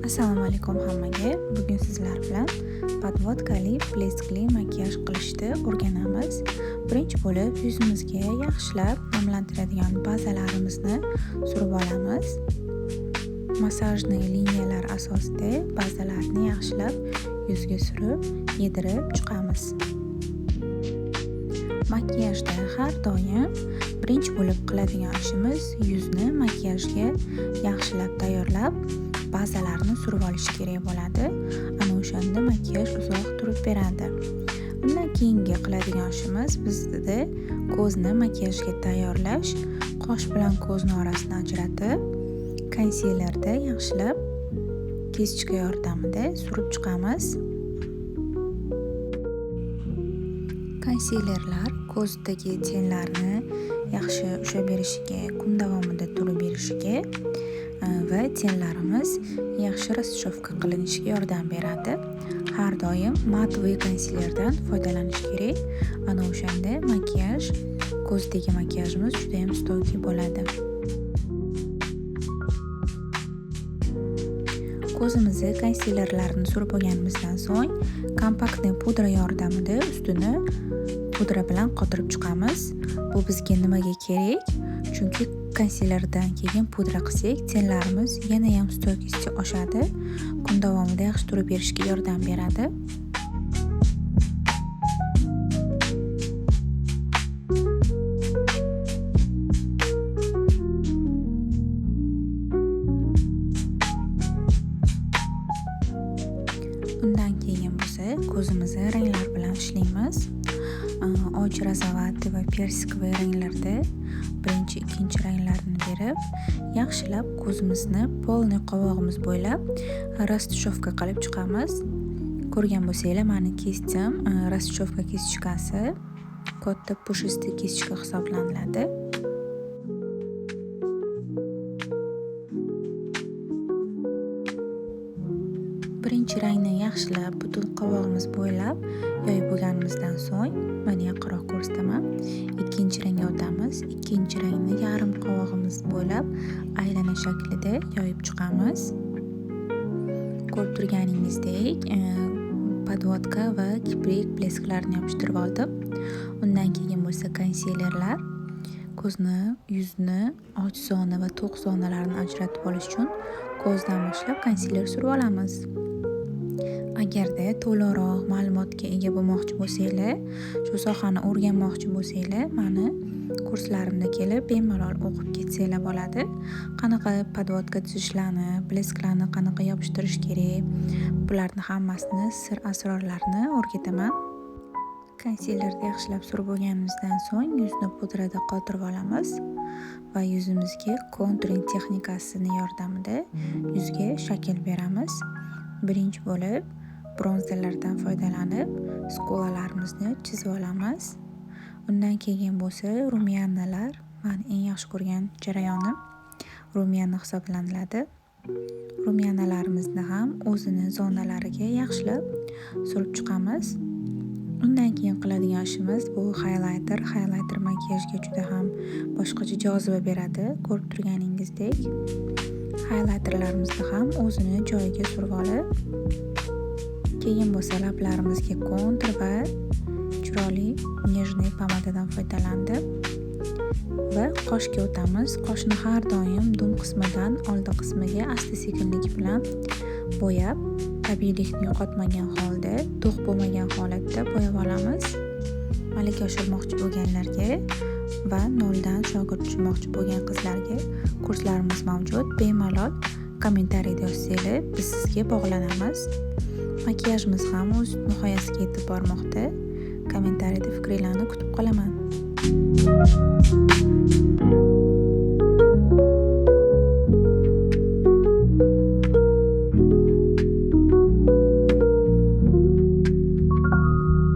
Assalomu alaykum hammaga. Bugun sizlar bilan podvodkali bleskli makiyaj qilishni o'rganamiz. Birinchi bo'lib yuzimizga yaxshilab namlantiradigan bazalarimizni surib olamiz. Masajli liniyalar asosida bazalarni yaxshilab yuzga surib, yedirib chiqamiz. Makiyajda har doim birinchi bo'lib qiladigan ishimiz yuzni makiyajga yaxshilab tayyorlab bazalarni surib olish kerak bo'ladi. Ana o'shanda makiyaj uzoq turib beradi. Undan keyingi qiladigan ishimiz bizda ko'zni makiyajga tayyorlash, qosh bilan ko'zni orasini ajratib, konsilerda yaxshilab kesichka yordamida surib chiqamiz. Konsilerlar ko'zdagi tenlarni yaxshi ushlab berishiga, kun davomida turib berishiga va tenlarimiz yaxshi расчёска qilinishiga yordam beradi. Har doim matli konsilerdan foydalanish kerak. Ana o'shanda makiyaj, ko'zdagi makiyajimiz juda ham stoyki bo'ladi. Ko'zimizni konsilerlarni surib olganimizdan so'ng kompaktli pudra yordamida ustini pudra bilan qotirib chiqamiz. Bu bizga nimaga kerak? Chunki konsilerdan keyin pudra qilsak, tenlarimiz yana ham stoykisi oshadi. Kun davomida yaxshi turib berishga yordam beradi. Undan keyin bo'lsa ko'zimizni ranglar bilan ishlaymiz. Och razavati va persikovoy ranglarda birinchi, ikkinchi ranglarni berib, yaxshilab ko'zimizni polniy qovog'imiz bo'ylab расчёска qilib chiqamiz. Ko'rgan bo'lsanglar, meni kesdim. расчёска kesichkasi katta pushistli kesichka hisoblanadi. Birinchi rangni yaxshilab butun qovog'imiz bo'ylab yoyib bo'lganimizdan so'ng, mana yaqinroq ko'rsataman. Ikkinchi rangga o'tamiz. Ikkinchi rangni yarim qovog'imiz bo'ylab aylana shaklida yoyib chiqamiz. Ko'rib turganingizdek, podvodka va kiprik blesklarni yopishtirib oldim. Undan keyin bo'lsa konsilerlar, ko'zni, yuzni och zona va to'q zonalarini ajratib olish uchun ko'zdan boshlab konsiler surib olamiz. Agarda to'liqroq ma'lumotga ega bo'lmoqchi bo'lsanglar, shu sohani o'rganmoqchi bo'lsanglar, meni kurslarimda kelib bemalol o'qib ketsanglar bo'ladi. Qanaqa podvodka tuzishlarni, blesklarni qanaqa yopishtirish kerak, bularni hammasini sir asrorlarini o'rgataman. Konsilerni yaxshilab surib bo'lganimizdan so'ng yuzni pudrada qotirib olamiz va yuzimizga konturing texnikasini yordamida yuzga shakl beramiz. Birinchi bo'lib bronzerlardan foydalanib skulalarimizni chizib olamiz. Undan keyin bo'lsa rumyanalar, men eng yaxshi ko'rgan jarayonim rumyana hisoblanadi. Rumyanalarimizni ham o'zini zonalariga yaxshilab surib chiqamiz. Undan keyin qiladigan ishimiz bu highlighter. Highlighter makiyajga juda ham boshqacha joziba beradi. Ko'rib turganingizdek, highlighterlarimizni ham o'zini joyiga surib olib, keyin bo'lsa lablarimizga kontur va chiroyli nejniy pomadadan foydalandim va qoshga o'tamiz. Qoshni har doim dum qismidan oldi qismiga asta-sekinlik bilan bo'yab, tabiiylikni yo'qotmagan holda, to'q bo'lmagan holatda bo'yab olamiz. Malaka oshirmoqchi bo'lganlarga va noldan shogird tushmoqchi bo'lgan qizlarga kurslarimiz mavjud. Bemalol kommentariyada yozsanglar, biz sizga bog'lanamiz. Makiyajimiz ham o'z nihoyasiga yetib bormoqda. Kommentariyada fikringizni kutib qolaman.